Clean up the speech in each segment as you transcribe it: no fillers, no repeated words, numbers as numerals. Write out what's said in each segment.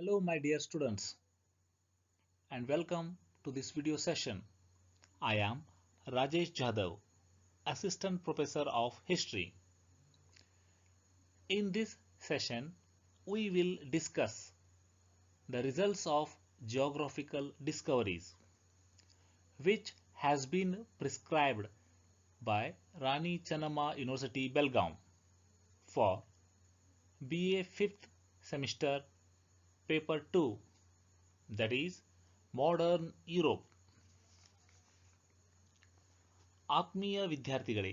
Hello my dear students and welcome to this video session. I am Rajesh Jadhav, Assistant Professor of History. In this session, we will discuss the results of geographical discoveries which has been prescribed by Rani Channamma University Belgaum for BA 5th semester paper 2, that is Modern Europe. ಆತ್ಮೀಯ ವಿದ್ಯಾರ್ಥಿಗಳೇ,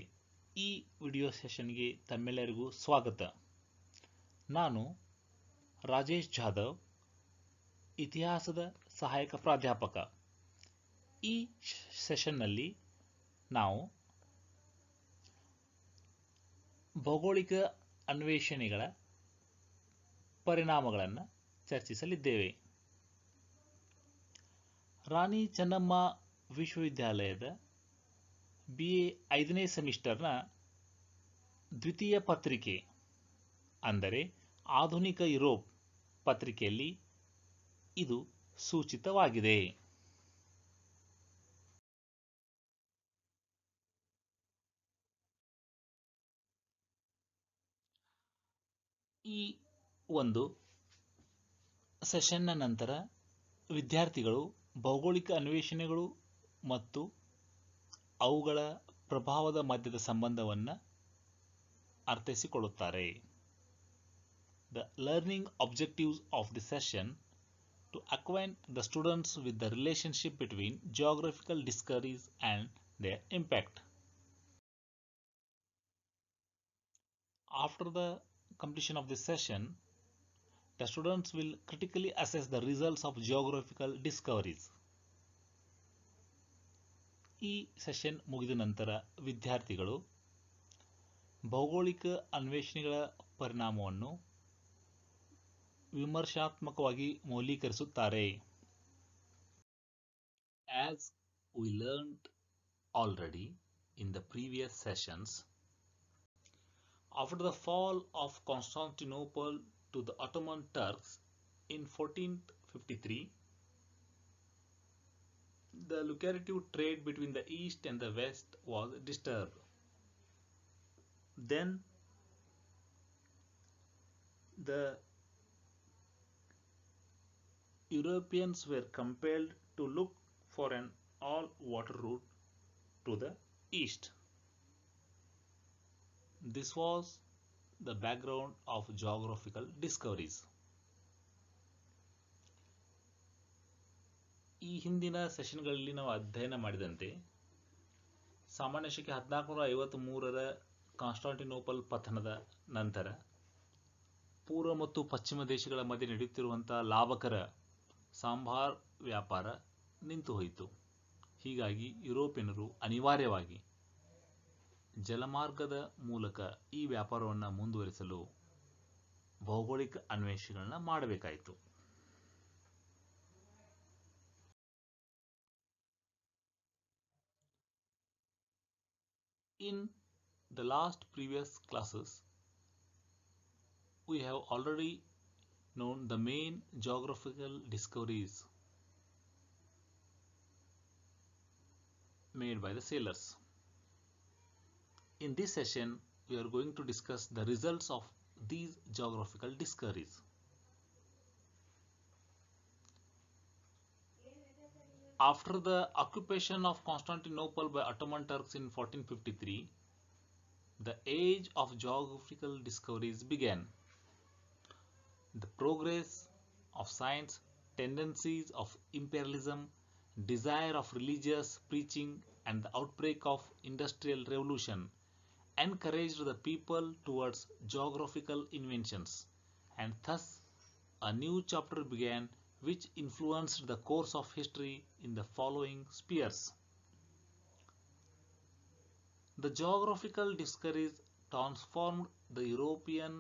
ಈ video ಸೆಷನ್ಗೆ ತಮ್ಮೆಲ್ಲರಿಗೂ ಸ್ವಾಗತ. ನಾನು ರಾಜೇಶ್ ಜಾಧವ್, ಇತಿಹಾಸದ ಸಹಾಯಕ ಪ್ರಾಧ್ಯಾಪಕ. ಈ ಸೆಷನ್ನಲ್ಲಿ ನಾವು ಭೌಗೋಳಿಕ ಅನ್ವೇಷಣೆಗಳ ಪರಿಣಾಮಗಳನ್ನು ಚರ್ಚಿಸಲಿದ್ದೇವೆ. ರಾಣಿ ಚೆನ್ನಮ್ಮ ವಿಶ್ವವಿದ್ಯಾಲಯದ BA 5ನೇ ಸೆಮಿಸ್ಟರ್ನ ದ್ವಿತೀಯ ಪತ್ರಿಕೆ ಅಂದರೆ ಆಧುನಿಕ ಯುರೋಪ್ ಪತ್ರಿಕೆಯಲ್ಲಿ ಇದು ಸೂಚಿತವಾಗಿದೆ. ಈ ಒಂದು ಸೆಷನ್ನ ನಂತರ ವಿದ್ಯಾರ್ಥಿಗಳು ಭೌಗೋಳಿಕ ಅನ್ವೇಷಣೆಗಳು ಮತ್ತು ಅವುಗಳ ಪ್ರಭಾವದ ಮಧ್ಯದ ಸಂಬಂಧವನ್ನು ಅರ್ಥೈಸಿಕೊಳ್ಳುತ್ತಾರೆ. The learning objectives of the session to acquaint the students with the relationship between geographical discoveries and their impact. After the completion of this session, the students will critically assess the results of geographical discoveries. ಈ session ಮುಗಿದ ನಂತರ ವಿದ್ಯಾರ್ಥಿಗಳು ಭೌಗೋಳಿಕ ಅನ್ವೇಷಣೆಗಳ ಪರಿಣಾಮವನ್ನು ವಿಮರ್ಶಾತ್ಮಕವಾಗಿ ಮೌಲ್ಯೀಕರಿಸುತ್ತಾರೆ. As we learned already in the previous sessions, after the fall of Constantinople to the Ottoman Turks in 1453, the lucrative trade between the East and the West was disturbed. Then the Europeans were compelled to look for an all-water route to the East. This was the background of geographical discoveries. ಈ ಹಿಂದಿನ ಸೆಷನ್ಗಳಲ್ಲಿ ನಾವು ಅಧ್ಯಯನ ಮಾಡಿದಂತೆ ಸಾಮಾನ್ಯ ಶಕೆ 1453ರ Constantinople ಪತನದ ನಂತರ ಪೂರ್ವ ಮತ್ತು ಪಶ್ಚಿಮ ದೇಶಗಳ ಮಧ್ಯೆ ನಡೆಯುತ್ತಿರುವಂತಹ ಲಾಭಕರ ಸಾಂಬಾರ್ ವ್ಯಾಪಾರ ನಿಂತು ಹೋಯಿತು. ಹೀಗಾಗಿ ಯುರೋಪಿಯನ್ನರು ಅನಿವಾರ್ಯವಾಗಿ ಜಲಮಾರ್ಗದ ಮೂಲಕ ಈ ವ್ಯಾಪಾರವನ್ನು ಮುಂದುವರಿಸಲು ಭೌಗೋಳಿಕ ಅನ್ವೇಷಣೆಗಳನ್ನ ಮಾಡಬೇಕಾಯಿತು. In the last previous classes, we have already known the main geographical discoveries made by the sailors. In this session, we are going to discuss the results of these geographical discoveries. After the occupation of Constantinople by Ottoman Turks in 1453, the age of geographical discoveries began. The progress of science, tendencies of imperialism, desire of religious preaching, and the outbreak of industrial revolution encouraged the people towards geographical inventions, and thus a new chapter began which influenced the course of history in the following spheres. The geographical discoveries transformed the European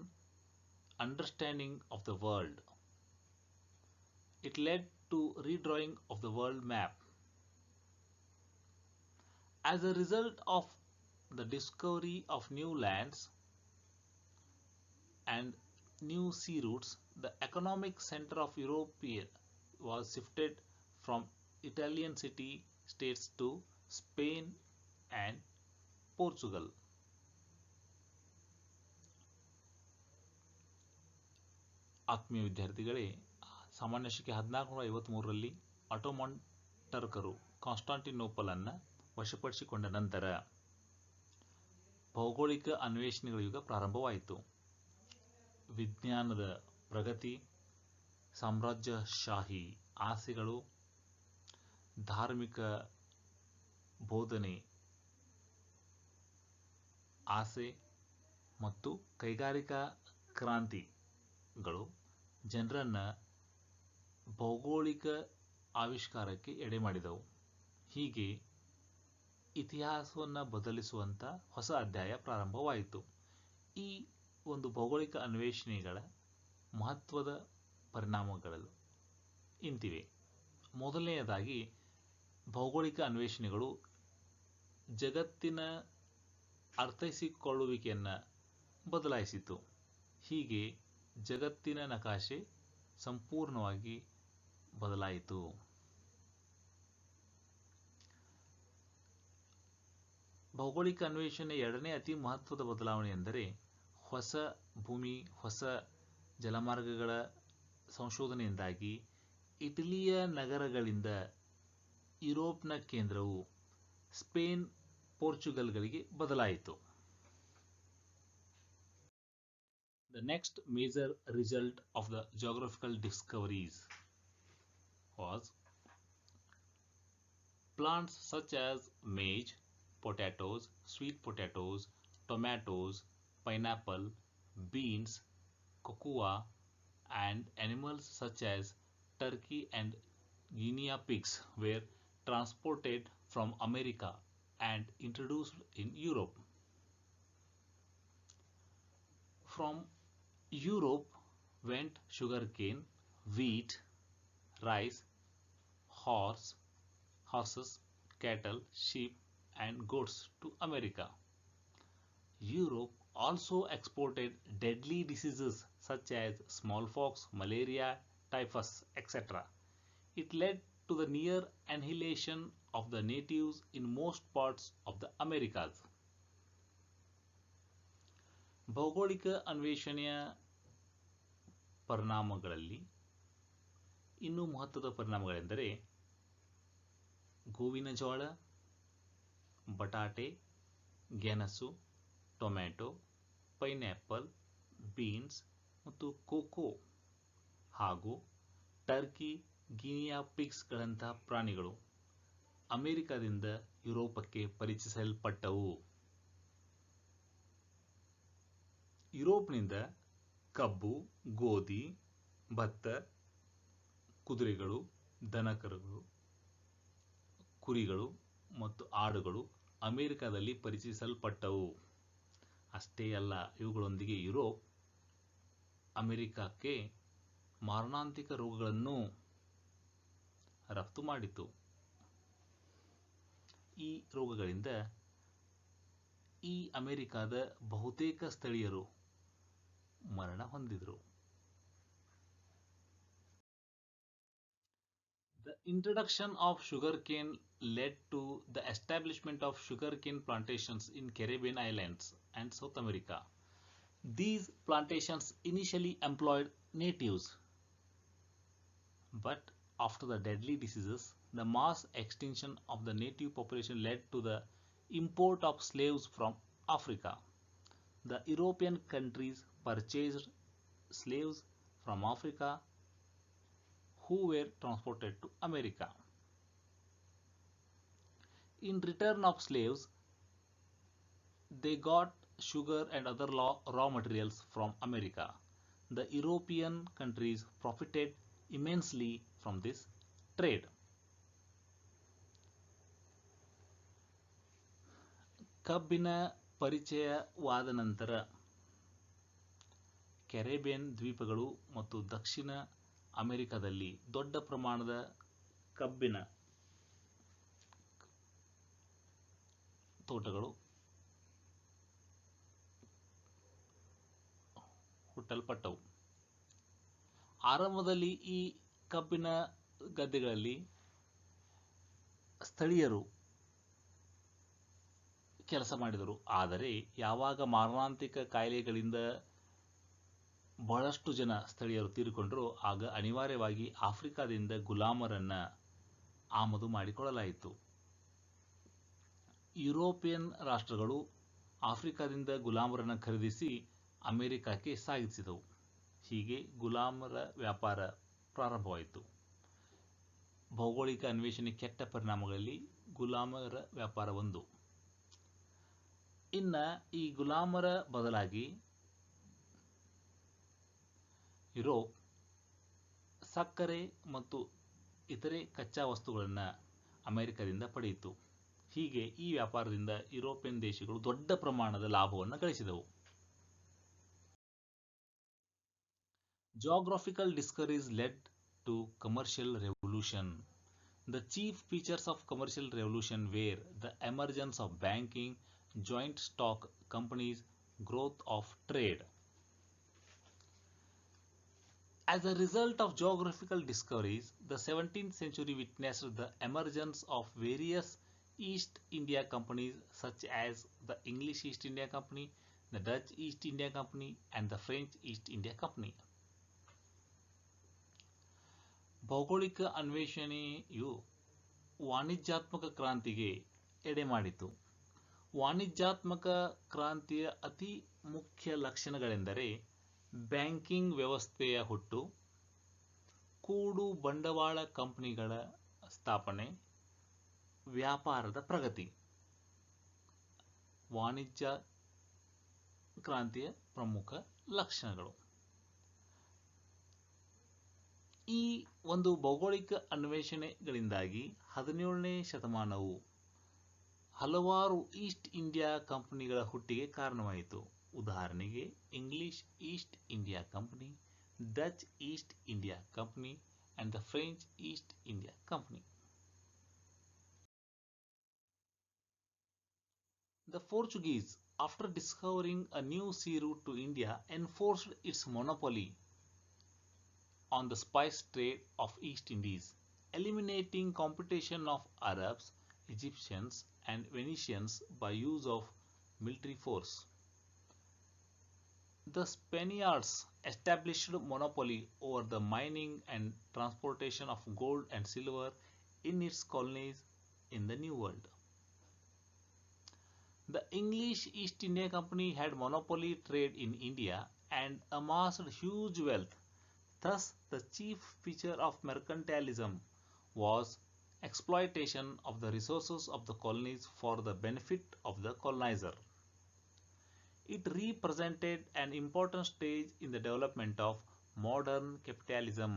understanding of the world. It led to redrawing of the world map. As a result of the discovery of new lands and new sea routes, the economic center of Europe was shifted from Italian city states to Spain and Portugal. ಆತ್ಮೀಯ ವಿದ್ಯಾರ್ಥಿಗಳೇ, ಸಾಮಾನ್ಯ ಶಕೆ 1453ರಲ್ಲಿ Ottoman ಟರ್ಕರು Constantinople ಅನ್ನು ವಶಪಡಿಸಿಕೊಂಡ ನಂತರ ಭೌಗೋಳಿಕ ಅನ್ವೇಷಣೆಗಳ ಯುಗ ಪ್ರಾರಂಭವಾಯಿತು. ವಿಜ್ಞಾನದ ಪ್ರಗತಿ, ಸಾಮ್ರಾಜ್ಯಶಾಹಿ ಆಸೆಗಳು, ಧಾರ್ಮಿಕ ಬೋಧನೆ ಆಸೆ ಮತ್ತು ಕೈಗಾರಿಕಾ ಕ್ರಾಂತಿಗಳು ಜನರನ್ನು ಭೌಗೋಳಿಕ ಆವಿಷ್ಕಾರಕ್ಕೆ ಎಡೆ ಮಾಡಿದವು. ಹೀಗೆ ಇತಿಹಾಸವನ್ನು ಬದಲಿಸುವಂಥ ಹೊಸ ಅಧ್ಯಾಯ ಪ್ರಾರಂಭವಾಯಿತು. ಈ ಒಂದು ಭೌಗೋಳಿಕ ಅನ್ವೇಷಣೆಗಳ ಮಹತ್ವದ ಪರಿಣಾಮಗಳು ಇಂತಿವೆ. ಮೊದಲನೆಯದಾಗಿ, ಭೌಗೋಳಿಕ ಅನ್ವೇಷಣೆಗಳು ಜಗತ್ತಿನ ಅರ್ಥೈಸಿಕೊಳ್ಳುವಿಕೆಯನ್ನು ಬದಲಾಯಿಸಿತು. ಹೀಗೆ ಜಗತ್ತಿನ ನಕಾಶೆ ಸಂಪೂರ್ಣವಾಗಿ ಬದಲಾಯಿತು. ಭೌಗೋಳಿಕ ಅನ್ವೇಷಣೆ ಎರಡನೇ ಅತಿ ಮಹತ್ವದ ಬದಲಾವಣೆ ಎಂದರೆ ಹೊಸ ಭೂಮಿ, ಹೊಸ ಜಲಮಾರ್ಗಗಳ ಸಂಶೋಧನೆಯಿಂದಾಗಿ ಇಟಲಿಯ ನಗರಗಳಿಂದ ಯುರೋಪ್ನ ಕೇಂದ್ರವು ಸ್ಪೇನ್, ಪೋರ್ಚುಗಲ್ಗಳಿಗೆ ಬದಲಾಯಿತು. The next major result of the geographical discoveries was plants such as maize, potatoes, sweet potatoes, tomatoes, pineapple, beans, cocoa, and animals such as turkey and guinea pigs were transported from America and introduced in Europe. From Europe went sugarcane, wheat, rice, horses, cattle, sheep, and goats to America. Europe also exported deadly diseases such as smallpox, malaria, typhus, etc. It led to the near annihilation of the natives in most parts of the Americas. ಭೌಗೋಳಿಕ ಅನ್ವೇಷಣೆಯ ಪರಿಣಾಮಗಳಲ್ಲಿ ಇನ್ನೂ ಮಹತ್ವದ ಪರಿಣಾಮಗಳೆಂದರೆ ಗೋವಿನ ಜೋಳ, ಬಟಾಟೆ, ಗೆಣಸು, tomato, pineapple, beans ಮತ್ತು cocoa ಹಾಗೂ Turkey, Guinea ಪಿಗ್ಸ್ಗಳಂತಹ ಪ್ರಾಣಿಗಳು ಅಮೆರಿಕದಿಂದ ಯುರೋಪಕ್ಕೆ ಪರಿಚಯಿಸಲ್ಪಟ್ಟವು. ಯುರೋಪ್ನಿಂದ ಕಬ್ಬು, ಗೋಧಿ, ಭತ್ತ, ಕುದುರೆಗಳು, ದನಕರುಗಳು, ಕುರಿಗಳು ಮತ್ತು ಆಡುಗಳು ಅಮೆರಿಕದಲ್ಲಿ ಪರಿಚಯಿಸಲ್ಪಟ್ಟವು. ಅಷ್ಟೇ ಅಲ್ಲ, ಇವುಗಳೊಂದಿಗೆ ಯುರೋಪ್ ಅಮೆರಿಕಕ್ಕೆ ಮಾರಣಾಂತಿಕ ರೋಗಗಳನ್ನು ರಫ್ತು ಮಾಡಿತು. ಈ ರೋಗಗಳಿಂದ ಈ ಅಮೆರಿಕದ ಬಹುತೇಕ ಸ್ಥಳೀಯರು ಮರಣ ಹೊಂದಿದರು. The introduction of sugarcane led to the establishment of sugarcane plantations in Caribbean islands and South America. These plantations initially employed natives, but after the deadly diseases, the mass extinction of the native population led to the import of slaves from Africa. The European countries purchased slaves from Africa who were transported to America. In return of slaves, they got sugar and other raw materials from America. The European countries profited immensely from this trade. ಕಬ್ಬಿನ ಪರಿಚಯವಾದ ನಂತರ Caribbean ದ್ವೀಪಗಳು ಮತ್ತು ದಕ್ಷಿಣ ಅಮೆರಿಕದಲ್ಲಿ ದೊಡ್ಡ ಪ್ರಮಾಣದ ಕಬ್ಬಿನ ತೋಟಗಳು ಹುಟ್ಟಲ್ಪಟ್ಟವು. ಆರಂಭದಲ್ಲಿ ಈ ಕಬ್ಬಿನ ಗದ್ದೆಗಳಲ್ಲಿ ಸ್ಥಳೀಯರು ಕೆಲಸ ಮಾಡಿದರು. ಆದರೆ ಯಾವಾಗ ಮಾರಣಾಂತಿಕ ಕಾಯಿಲೆಗಳಿಂದ ಬಹಳಷ್ಟು ಜನ ಸ್ಥಳೀಯರು ತೀರಿಕೊಂಡರು, ಆಗ ಅನಿವಾರ್ಯವಾಗಿ ಆಫ್ರಿಕಾದಿಂದ ಗುಲಾಮರನ್ನ ಆಮದು ಮಾಡಿಕೊಳ್ಳಲಾಯಿತು. ಯುರೋಪಿಯನ್ ರಾಷ್ಟ್ರಗಳು ಆಫ್ರಿಕಾದಿಂದ ಗುಲಾಮರನ್ನು ಖರೀದಿಸಿ ಅಮೆರಿಕಕ್ಕೆ ಸಾಗಿಸಿದವು. ಹೀಗೆ ಗುಲಾಮರ ವ್ಯಾಪಾರ ಪ್ರಾರಂಭವಾಯಿತು. ಭೌಗೋಳಿಕ ಅನ್ವೇಷಣೆ ಕೆಟ್ಟ ಪರಿಣಾಮಗಳಲ್ಲಿ ಗುಲಾಮರ ವ್ಯಾಪಾರ ಒಂದು. ಇನ್ನು ಈ ಗುಲಾಮರ ಬದಲಾಗಿ ಯುರೋಪ್ ಸಕ್ಕರೆ ಮತ್ತು ಇತರೆ ಕಚ್ಚಾ ವಸ್ತುಗಳನ್ನು ಅಮೆರಿಕದಿಂದ ಪಡೆಯಿತು. ಹೀಗೆ ಈ ವ್ಯಾಪಾರದಿಂದ ಯುರೋಪಿಯನ್ ದೇಶಗಳು ದೊಡ್ಡ ಪ್ರಮಾಣದ ಲಾಭವನ್ನು ಗಳಿಸಿದವು. Geographical discoveries led to commercial revolution. The chief features of commercial revolution were the emergence of banking, joint stock companies, growth of trade. As a result of geographical discoveries, the 17th century witnessed the emergence of various East India companies such as the English East India Company, the Dutch East India Company, and the French East India Company. ಭೌಗೋಳಿಕ ಅನ್ವೇಷಣೆಯು ವಾಣಿಜ್ಯಾತ್ಮಕ ಕ್ರಾಂತಿಗೆ ಎಡೆಮಾಡಿತು. ವಾಣಿಜ್ಯಾತ್ಮಕ ಕ್ರಾಂತಿಯ ಅತಿ ಮುಖ್ಯ ಲಕ್ಷಣಗಳೆಂದರೆ banking ವ್ಯವಸ್ಥೆಯ ಹುಟ್ಟು, ಕೂಡು ಬಂಡವಾಳ ಕಂಪನಿಗಳ ಸ್ಥಾಪನೆ, ವ್ಯಾಪಾರದ ಪ್ರಗತಿ. ವಾಣಿಜ್ಯ ಕ್ರಾಂತಿಯ ಪ್ರಮುಖ ಲಕ್ಷಣಗಳು. ಈ ಒಂದು ಭೌಗೋಳಿಕ ಅನ್ವೇಷಣೆಗಳಿಂದಾಗಿ 17ನೇ ಶತಮಾನವು ಹಲವಾರು ಈಸ್ಟ್ ಇಂಡಿಯಾ ಕಂಪನಿಗಳ ಹುಟ್ಟಿಗೆ ಕಾರಣವಾಯಿತು. ಉದಾಹರಣೆಗೆ English East India company, Dutch East India company and the French East India Company. The Portuguese, after discovering a new sea route to India, enforced its monopoly on the spice trade of East Indies, eliminating competition of Arabs, Egyptians and Venetians by use of military force. The Spaniards established monopoly over the mining and transportation of gold and silver in its colonies in the New World. The English East India Company had monopoly trade in India and amassed huge wealth. Thus, the chief feature of mercantilism was exploitation of the resources of the colonies for the benefit of the colonizer. It represented an important stage in the development of modern capitalism.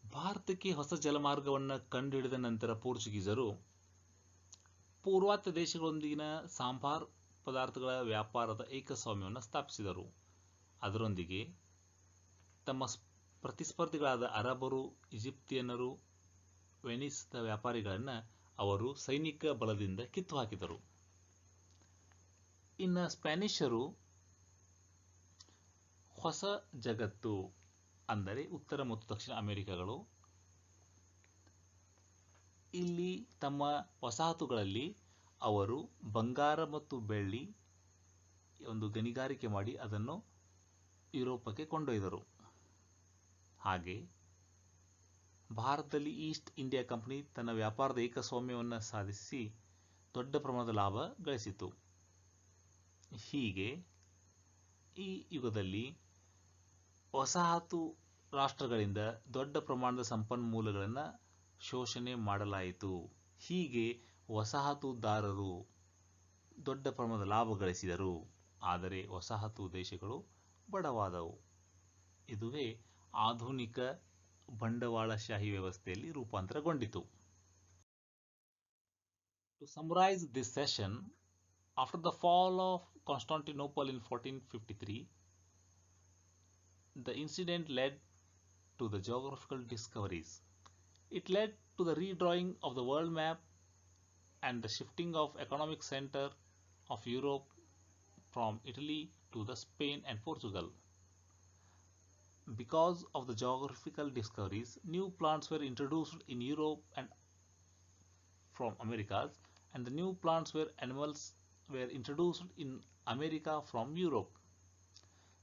ಭಾರತಕ್ಕೆ ಹೊಸ ಜಲಮಾರ್ಗವನ್ನು ಕಂಡುಹಿಡಿದ ನಂತರ ಪೋರ್ಚುಗೀಸರು ಪೂರ್ವಾತ್ಯ ದೇಶಗಳೊಂದಿಗಿನ ಸಾಂಬಾರ್ ಪದಾರ್ಥಗಳ ವ್ಯಾಪಾರದ ಏಕಸ್ವಾಮ್ಯವನ್ನು ಸ್ಥಾಪಿಸಿದರು. ಅದರೊಂದಿಗೆ ತಮ್ಮ ಪ್ರತಿಸ್ಪರ್ಧಿಗಳಾದ ಅರಬರು, ಈಜಿಪ್ತಿಯನ್ನರು, ವೆನಿಸ್ದ ವ್ಯಾಪಾರಿಗಳನ್ನು ಅವರು ಸೈನಿಕ ಬಲದಿಂದ ಕಿತ್ತು ಹಾಕಿದರು. ಇನ್ನು ಸ್ಪ್ಯಾನಿಷರು ಹೊಸ ಜಗತ್ತು ಅಂದರೆ ಉತ್ತರ ಮತ್ತು ದಕ್ಷಿಣ ಅಮೆರಿಕಗಳು ಇಲ್ಲಿ ತಮ್ಮ ವಸಾಹತುಗಳಲ್ಲಿ ಅವರು ಬಂಗಾರ ಮತ್ತು ಬೆಳ್ಳಿ ಒಂದು ಗಣಿಗಾರಿಕೆ ಮಾಡಿ ಅದನ್ನು ಯುರೋಪಕ್ಕೆ ಕೊಂಡೊಯ್ದರು. ಹಾಗೆ ಭಾರತದಲ್ಲಿ ಈಸ್ಟ್ ಇಂಡಿಯಾ ಕಂಪನಿ ತನ್ನ ವ್ಯಾಪಾರದ ಏಕಸ್ವಾಮ್ಯವನ್ನು ಸಾಧಿಸಿ ದೊಡ್ಡ ಪ್ರಮಾಣದ ಲಾಭ ಗಳಿಸಿತು. ಹೀಗೆ ಈ ಯುಗದಲ್ಲಿ ವಸಾಹತು ರಾಷ್ಟ್ರಗಳಿಂದ ದೊಡ್ಡ ಪ್ರಮಾಣದ ಸಂಪನ್ಮೂಲಗಳನ್ನು ಶೋಷಣೆ ಮಾಡಲಾಯಿತು. ಹೀಗೆ ವಸಾಹತುದಾರರು ದೊಡ್ಡ ಪ್ರಮಾಣದ ಲಾಭ ಗಳಿಸಿದರು. ಆದರೆ ವಸಾಹತು ದೇಶಗಳು ಬಡವಾದವು. ಇದುವೇ ಆಧುನಿಕ ಬಂಡವಾಳಶಾಹಿ ವ್ಯವಸ್ಥೆಯಲ್ಲಿ ರೂಪಾಂತರಗೊಂಡಿತು. To summarize this session, after the fall of Constantinople in 1453, the incident led to the geographical discoveries. It led to the redrawing of the world map and the shifting of economic center of Europe from Italy to the Spain and Portugal. Because of the geographical discoveries, new plants were introduced in Europe and from Americas, and the new plants were animals were introduced in America from Europe.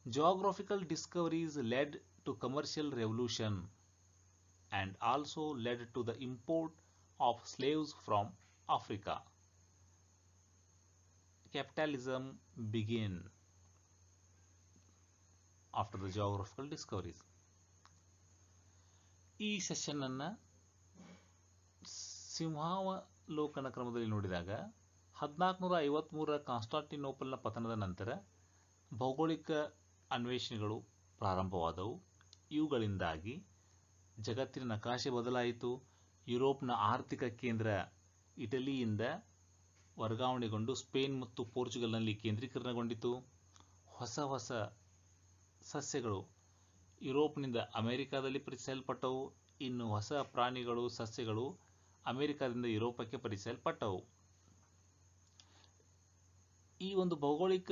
Geographical discoveries led to commercial revolution and also led to the import of slaves from Africa. Capitalism began after the geographical discoveries. ಈ session ಅನ್ನು ಸಿಂಹಾವಲೋಕನ ಕ್ರಮದಲ್ಲಿ ನೋಡಿದಾಗ 1453ರ ಕಾನ್ಸ್ಟಾಂಟಿನೋಪಲ್ನ ಪತನದ ನಂತರ ಭೌಗೋಳಿಕ ಅನ್ವೇಷಣೆಗಳು ಪ್ರಾರಂಭವಾದವು. ಇವುಗಳಿಂದಾಗಿ ಜಗತ್ತಿನ ನಕಾಶೆ ಬದಲಾಯಿತು. ಯುರೋಪ್ನ ಆರ್ಥಿಕ ಕೇಂದ್ರ ಇಟಲಿಯಿಂದ ವರ್ಗಾವಣೆಗೊಂಡು ಸ್ಪೇನ್ ಮತ್ತು ಪೋರ್ಚುಗಲ್ನಲ್ಲಿ ಕೇಂದ್ರೀಕರಣಗೊಂಡಿತು. ಹೊಸ ಹೊಸ ಸಸ್ಯಗಳು ಯುರೋಪ್ನಿಂದ ಅಮೆರಿಕಾದಲ್ಲಿ ಪರಿಚಯಿಸಲ್ಪಟ್ಟವು. ಇನ್ನು ಹೊಸ ಪ್ರಾಣಿಗಳು, ಸಸ್ಯಗಳು ಅಮೆರಿಕಾದಿಂದ ಯುರೋಪಕ್ಕೆ ಪರಿಚಯಿಸಲ್ಪಟ್ಟವು. ಈ ಒಂದು ಭೌಗೋಳಿಕ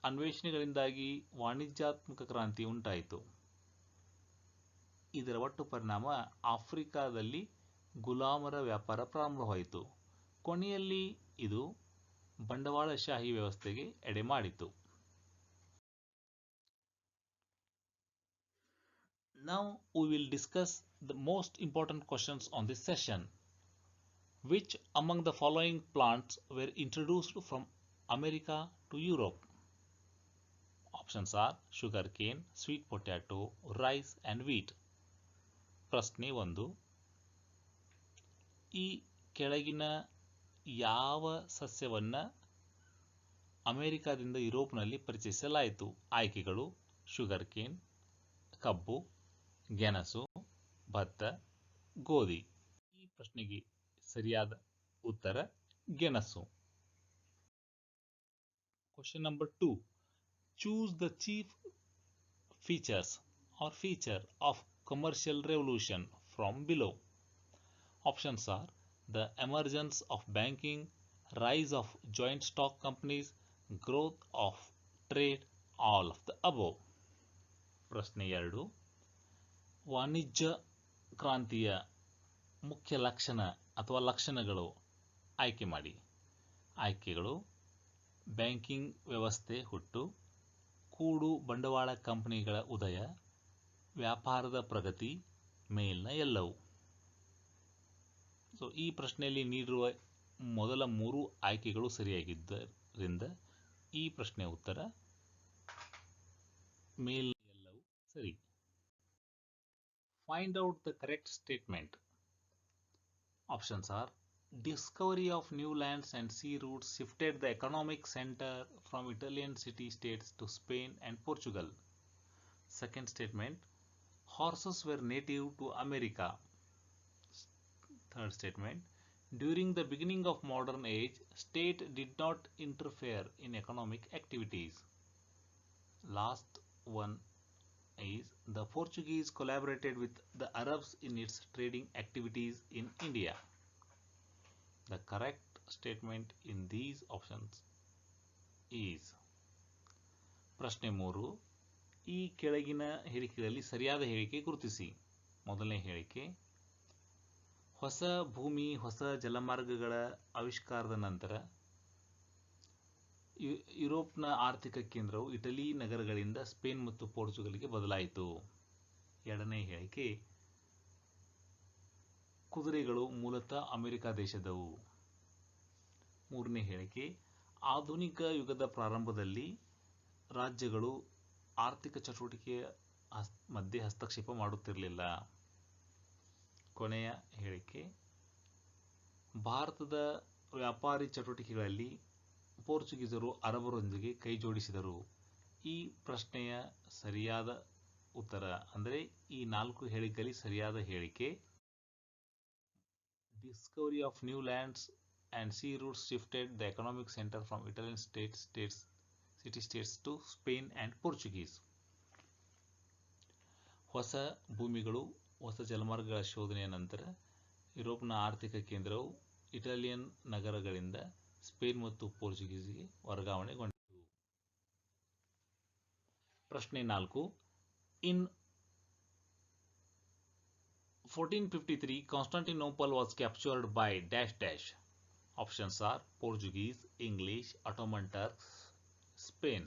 ಅನ್ವೇಷಣೆಗಳಿಂದಾಗಿ ವಾಣಿಜ್ಯಾತ್ಮಕ ಕ್ರಾಂತಿ ಉಂಟಾಯಿತು. ಇದರ ಒಟ್ಟು ಪರಿಣಾಮ ಆಫ್ರಿಕಾದಲ್ಲಿ ಗುಲಾಮರ ವ್ಯಾಪಾರ ಪ್ರಾರಂಭವಾಯಿತು. ಕೊನೆಯಲ್ಲಿ ಇದು ಬಂಡವಾಳಶಾಹಿ ವ್ಯವಸ್ಥೆಗೆ ಎಡೆಮಾಡಿತು. Now we will discuss the most important questions on this session. Which among the following plants were introduced from America to Europe? Options are sugarcane, sweet potato, rice and wheat. ಪ್ರಶ್ನೆ 1. ಈ ಕೆಳಗಿನ ಯಾವ ಸಸ್ಯವನ್ನು ಅಮೆರಿಕಾದಿಂದ ಯುರೋಪ್ನಲ್ಲಿ ಪರಿಚಯಿಸಲಾಯಿತು? ಆಯ್ಕೆಗಳು: ಶುಗರ್ಕೇನ್, ಕಬ್ಬು, ಗೆಣಸು, ಭತ್ತ, ಗೋಧಿ. ಈ ಪ್ರಶ್ನೆಗೆ ಸರಿಯಾದ ಉತ್ತರ ಗೆಣಸು. Question number 2. Choose the chief features or feature of commercial revolution from below. Options are the emergence of banking, rise of joint stock companies, growth of trade, all of the above. ಪ್ರಶ್ನೆ 2. ವಾಣಿಜ್ಯ ಕ್ರಾಂತಿಯ ಮುಖ್ಯ ಲಕ್ಷಣ ಅಥವಾ ಲಕ್ಷಣಗಳು ಆಯ್ಕೆ ಮಾಡಿ. ಆಯ್ಕೆಗಳು: ಬ್ಯಾಂಕಿಂಗ್ ವ್ಯವಸ್ಥೆ ಹುಟ್ಟು, ಕೂಡು ಬಂಡವಾಳ ಕಂಪನಿಗಳ ಉದಯ, ವ್ಯಾಪಾರದ ಪ್ರಗತಿ, ಮೇಲ್ನ ಎಲ್ಲವೂ. ಈ ಪ್ರಶ್ನೆಯಲ್ಲಿ ನೀಡಿರುವ ಮೊದಲ 3 ಆಯ್ಕೆಗಳು ಸರಿಯಾಗಿದ್ದರಿಂದ ಈ ಪ್ರಶ್ನೆಯ ಉತ್ತರ ಮೇಲ್ನ ಎಲ್ಲವೂ ಸರಿ. Find out the correct statement. Options are: discovery of new lands and sea routes shifted the economic center from Italian city-states to Spain and Portugal. Second statement: horses were native to America. Third statement: during the beginning of modern age, state did not interfere in economic activities. Last one is the Portuguese collaborated with the Arabs in its trading activities in India. The correct statement in these options is ಪ್ರಶ್ನೆ 3. ಈ ಕೆಳಗಿನ ಹೇಳಿಕೆಗಳಲ್ಲಿ ಸರಿಯಾದ ಹೇಳಿಕೆ ಗುರುತಿಸಿ. ಮೊದಲನೇ ಹೇಳಿಕೆ: ಹೊಸ ಭೂಮಿ, ಹೊಸ ಜಲಮಾರ್ಗಗಳ ಆವಿಷ್ಕಾರದ ನಂತರ ಯುರೋಪ್ನ ಆರ್ಥಿಕ ಕೇಂದ್ರವು ಇಟಲಿ ನಗರಗಳಿಂದ ಸ್ಪೇನ್ ಮತ್ತು ಪೋರ್ಚುಗಲ್ಗೆ ಬದಲಾಯಿತು. ಎರಡನೇ ಹೇಳಿಕೆ: ಕುದುರೆಗಳು ಮೂಲತಃ ಅಮೆರಿಕ ದೇಶದವು. ಮೂರನೇ ಹೇಳಿಕೆ: ಆಧುನಿಕ ಯುಗದ ಪ್ರಾರಂಭದಲ್ಲಿ ರಾಜ್ಯಗಳು ಆರ್ಥಿಕ ಚಟುವಟಿಕೆಯ ಮಧ್ಯೆ ಹಸ್ತಕ್ಷೇಪ ಮಾಡುತ್ತಿರಲಿಲ್ಲ. ಕೊನೆಯ ಹೇಳಿಕೆ: ಭಾರತದ ವ್ಯಾಪಾರಿ ಚಟುವಟಿಕೆಗಳಲ್ಲಿ ಪೋರ್ಚುಗೀಸರು ಅರಬರೊಂದಿಗೆ ಕೈಜೋಡಿಸಿದರು. ಈ ಪ್ರಶ್ನೆಯ ಸರಿಯಾದ ಉತ್ತರ ಅಂದರೆ ಈ 4 ಹೇಳಿಕೆಯಲ್ಲಿ ಸರಿಯಾದ ಹೇಳಿಕೆ discovery of new lands and sea routes shifted the economic center from Italian city-states to Spain and Portuguese. ಹೊಸ ಭೂಮಿಗಳು, ಹೊಸ ಜಲಮಾರ್ಗಗಳ ಶೋಧನೆಯ ನಂತರ ಯುರೋಪ್ನ ಆರ್ಥಿಕ ಕೇಂದ್ರವು ಇಟಾಲಿಯನ್ ನಗರಗಳಿಂದ ಸ್ಪೇನ್ ಮತ್ತು ಪೋರ್ಚುಗೀಸ್ಗೆ ವರ್ಗಾವಣೆಗೊಂಡಿತು. ಪ್ರಶ್ನೆ 4. ಇನ್ 1453 Constantinople was captured by dash dash. Options are Portuguese, English, Ottoman Turks, Spain.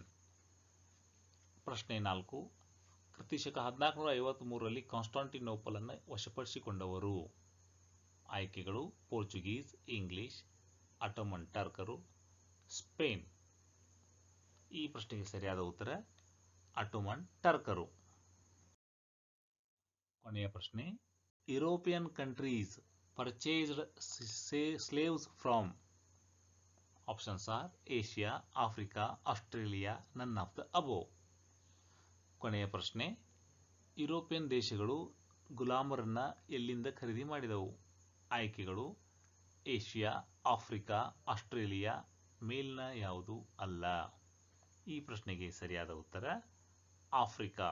ಪ್ರಶ್ನೆ 4. ಕ್ರಿಸ್ತಶಕ 1453ರಲ್ಲಿ ಕಾನ್ಸ್ಟಾಂಟಿನೋಪಲ್ ಅನ್ನು ವಶಪಡಿಸಿಕೊಂಡವರು. ಆಯ್ಕೆಗಳು ಪೋರ್ಚುಗೀಸ್, ಇಂಗ್ಲಿಷ್, ಅಟೋಮನ್ ಟರ್ಕರು, ಸ್ಪೇನ್. ಈ ಪ್ರಶ್ನೆಗೆ ಸರಿಯಾದ ಉತ್ತರ ಅಟೋಮನ್ ಟರ್ಕರು. ಕೊನೆಯ ಪ್ರಶ್ನೆ. European countries purchased slaves from. Options are Asia, Africa, Australia, none of the above. ಕೊನೆಯ ಪ್ರಶ್ನೆ. ಯುರೋಪಿಯನ್ ದೇಶಗಳು ಗುಲಾಮರನ್ನ ಎಲ್ಲಿಂದ ಖರೀದಿ ಮಾಡಿದವು? ಆಯ್ಕೆಗಳು ಏಷ್ಯಾ, ಆಫ್ರಿಕಾ, ಆಸ್ಟ್ರೇಲಿಯಾ, ಮೇಲ್ನ ಯಾವುದು ಅಲ್ಲ. ಈ ಪ್ರಶ್ನೆಗೆ ಸರಿಯಾದ ಉತ್ತರ ಆಫ್ರಿಕಾ.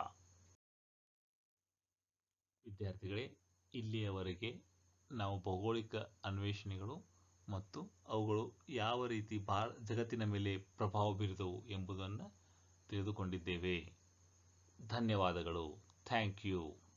ವಿದ್ಯಾರ್ಥಿಗಳೇ, ಇಲ್ಲಿಯವರೆಗೆ ನಾವು ಭೌಗೋಳಿಕ ಅನ್ವೇಷಣೆಗಳು ಮತ್ತು ಅವುಗಳು ಯಾವ ರೀತಿ ಜಗತ್ತಿನ ಮೇಲೆ ಪ್ರಭಾವ ಬೀರಿದವು ಎಂಬುದನ್ನು ತಿಳಿದುಕೊಂಡಿದ್ದೇವೆ. ಧನ್ಯವಾದಗಳು. Thank you.